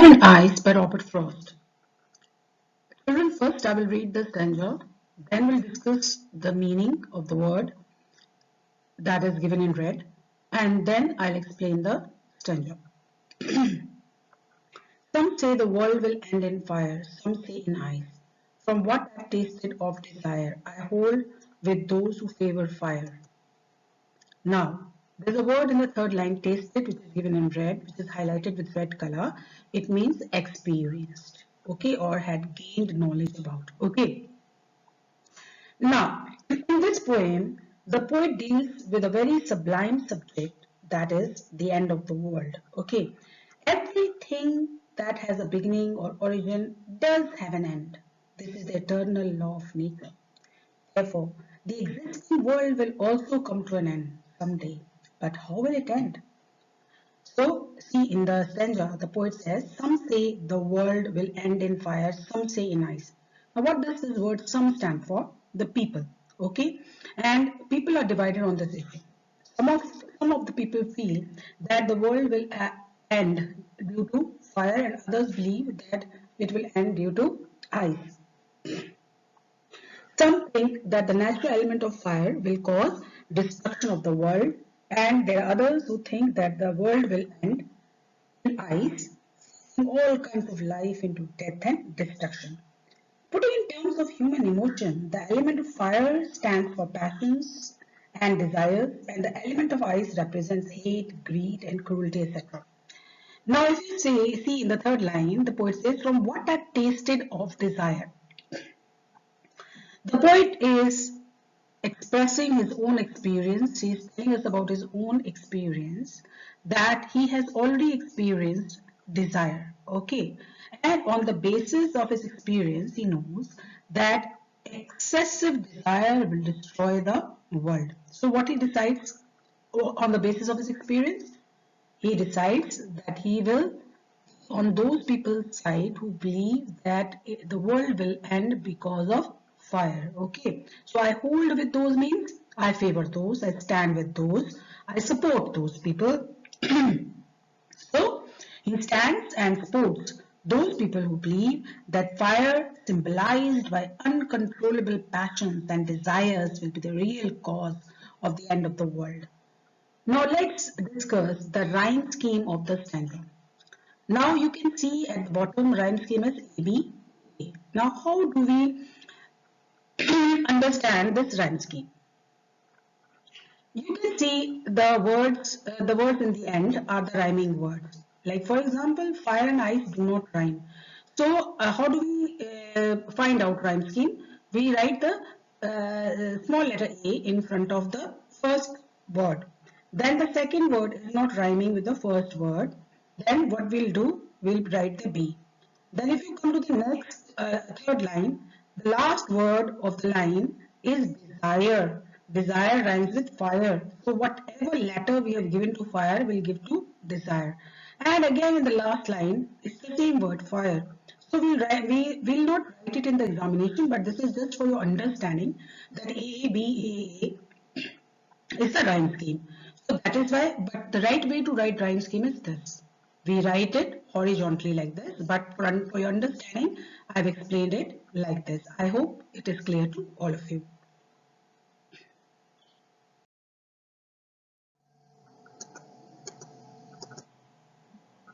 and Ice by Robert Frost. Children, first I will read the stanza, then we'll discuss the meaning of the word that is given in red, and then I'll explain the stanza. Some say the world will end in fire, some say in ice. From what I've tasted of desire, I hold with those who favor fire. Now, there's a word in the third line, tasted, which is given in red, which is highlighted with red color. It means experienced, okay, or had gained knowledge about, okay. Now, in this poem, the poet deals with a very sublime subject, that is the end of the world, okay. Everything that has a beginning or origin does have an end. This is the eternal law of nature. Therefore, the existing world will also come to an end someday. But how will it end? So, see in the stanza, the poet says, some say the world will end in fire, some say in ice. Now, what does this word some stand for? The people, okay? And people are divided on this issue. Some of the people feel that the world will end due to fire, and others believe that it will end due to ice. Some think that the natural element of fire will cause destruction of the world, and there are others who think that the world will end in ice, all kinds of life into death and destruction. Putting in terms of human emotion, the element of fire stands for passions and desires, and the element of ice represents hate, greed, and cruelty, etc. Now, if you see in the third line, the poet says, from what I've tasted of desire. The poet is expressing his own experience. He is telling us about his own experience, that he has already experienced desire. Okay. And on the basis of his experience, he knows that excessive desire will destroy the world. So what he decides on the basis of his experience? He decides that he will on those people's side who believe that the world will end because of fire. Okay, so I hold with those means I favor those, I stand with those, I support those people. So he stands and supports those people who believe that fire, symbolized by uncontrollable passions and desires, will be the real cause of the end of the world. Now let's discuss the rhyme scheme of the stanza. Now you can see at the bottom rhyme scheme is AB. Now how do we understand this rhyme scheme? You can see the words in the end are the rhyming words. Like for example, fire and ice do not rhyme. So how do we find out rhyme scheme? We write the small letter A in front of the first word. Then the second word is not rhyming with the first word. Then what we'll do, we'll write the B. Then if you come to the next third line, the last word of the line is desire. Desire rhymes with fire. So whatever letter we have given to fire, we'll give to desire. And again in the last line, it's the same word, fire. So we will not write it in the examination, but this is just for your understanding that A, B, A is a rhyme scheme. So that is why, but the right way to write rhyme scheme is this. We write it horizontally like this, but for your understanding, I've explained it like this. I hope it is clear to all of you.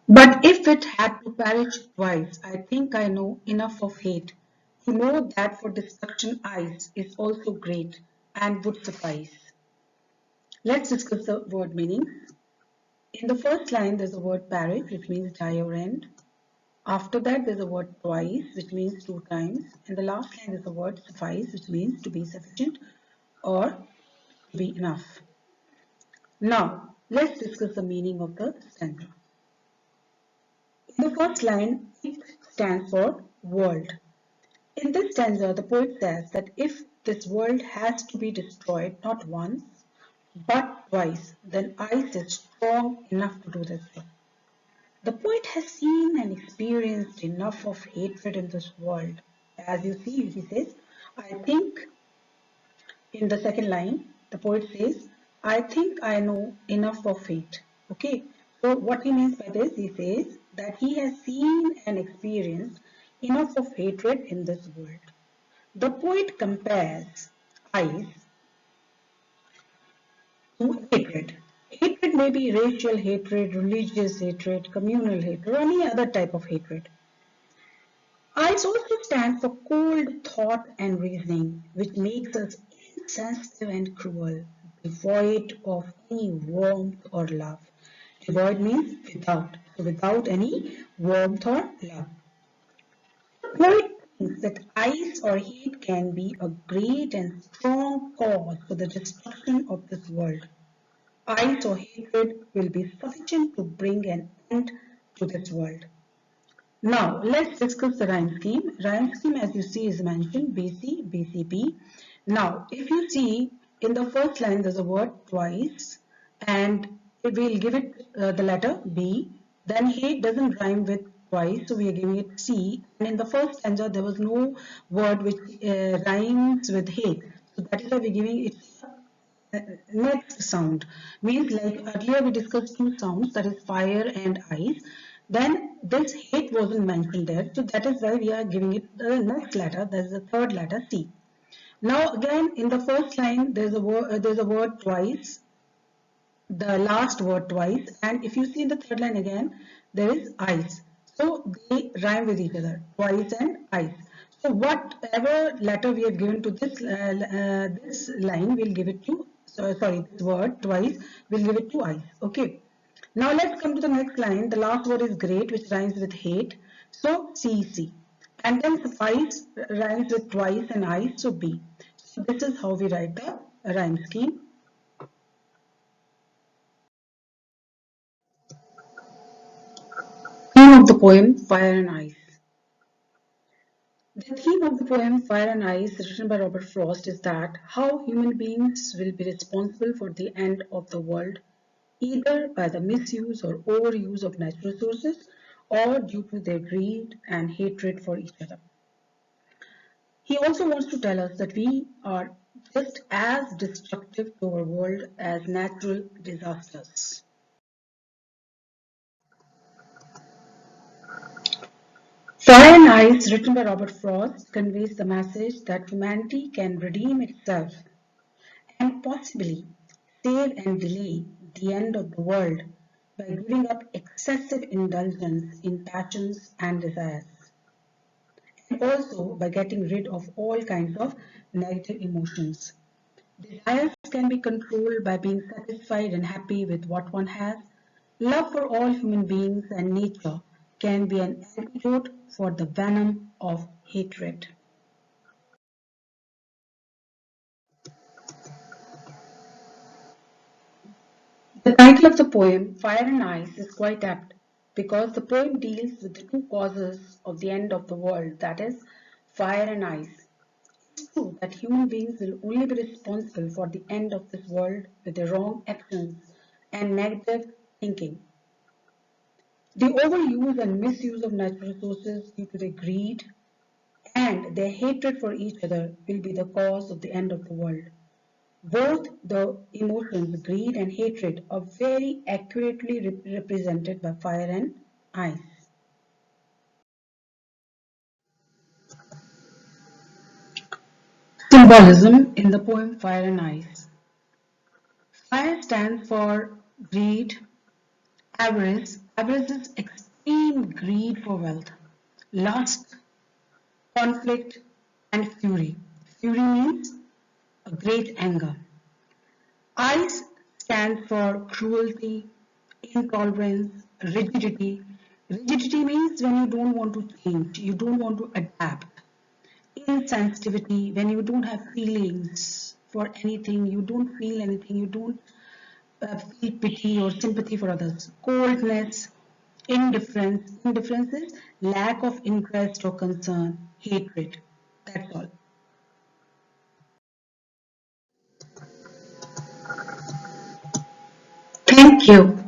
But if it had to perish twice, I think I know enough of hate to know that for destruction ice is also great and would suffice. Let's discuss the word meaning. In the first line, there's the word perish, which means die or end. After that, there's a word twice, which means two times. And the last line is the word suffice, which means to be sufficient or to be enough. Now, let's discuss the meaning of the stanza. In the first line, it stands for world. In this stanza, the poet says that if this world has to be destroyed not once, but twice, then ice is strong enough to do this thing. The poet has seen and experienced enough of hatred in this world. As you see, he says, I think in the second line, the poet says, I think I know enough of hate. Okay, so what he means by this, he says, that he has seen and experienced enough of hatred in this world. The poet compares ice to hatred. Hatred may be racial hatred, religious hatred, communal hatred, or any other type of hatred. Ice also stands for cold thought and reasoning, which makes us insensitive and cruel, devoid of any warmth or love. Devoid means without, so without any warmth or love. Poet thinks that ice or heat can be a great and strong cause for the destruction of this world. Ice or hatred will be sufficient to bring an end to this world. Now, let's discuss the rhyme scheme. Rhyme scheme, as you see, is mentioned BC, BCB. Now, if you see in the first line, there's a word twice, and we'll give it the letter B. Then hate doesn't rhyme with twice, so we are giving it C. And in the first stanza, there was no word which rhymes with hate. So that is why we're giving it next sound. Means like earlier we discussed two sounds, that is fire and ice. Then this hate wasn't mentioned there, so that is why we are giving it the next letter, that is the third letter C. Now again in the first line there's a word twice, the last word twice, and if you see in the third line again there is ice, so they rhyme with each other, twice and ice. So whatever letter we have given to this line, we'll give it to, sorry, this word twice, we'll give it to ice. Okay, now let's come to the next line. The last word is great, which rhymes with hate, so CC, and then suffice rhymes with twice and ice, so B. So this is how we write the rhyme scheme. Theme of the poem Fire and Ice. The theme of the poem Fire and Ice, written by Robert Frost, is that how human beings will be responsible for the end of the world, either by the misuse or overuse of natural resources or due to their greed and hatred for each other. He also wants to tell us that we are just as destructive to our world as natural disasters. Fire and Ice, written by Robert Frost, conveys the message that humanity can redeem itself and possibly save and delay the end of the world by giving up excessive indulgence in passions and desires, and also by getting rid of all kinds of negative emotions. Desires can be controlled by being satisfied and happy with what one has. Love for all human beings and nature can be an antidote for the venom of hatred. The title of the poem, Fire and Ice, is quite apt because the poem deals with the two causes of the end of the world, that is, fire and ice. It's true that human beings will only be responsible for the end of this world with their wrong actions and negative thinking. The overuse and misuse of natural resources due to their greed and their hatred for each other will be the cause of the end of the world. Both the emotions, greed and hatred, are very accurately represented by fire and ice. Symbolism in the poem Fire and Ice. Fire stands for greed, avarice. Avarice is extreme greed for wealth, lust, conflict, and fury. Fury means a great anger. Ice stands for cruelty, intolerance, rigidity. Rigidity means when you don't want to change, you don't want to adapt. Insensitivity, when you don't have feelings for anything, you don't feel anything, you don't feel pity or sympathy for others. Coldness, indifference. Indifference is lack of interest or concern, hatred. That's all. Thank you.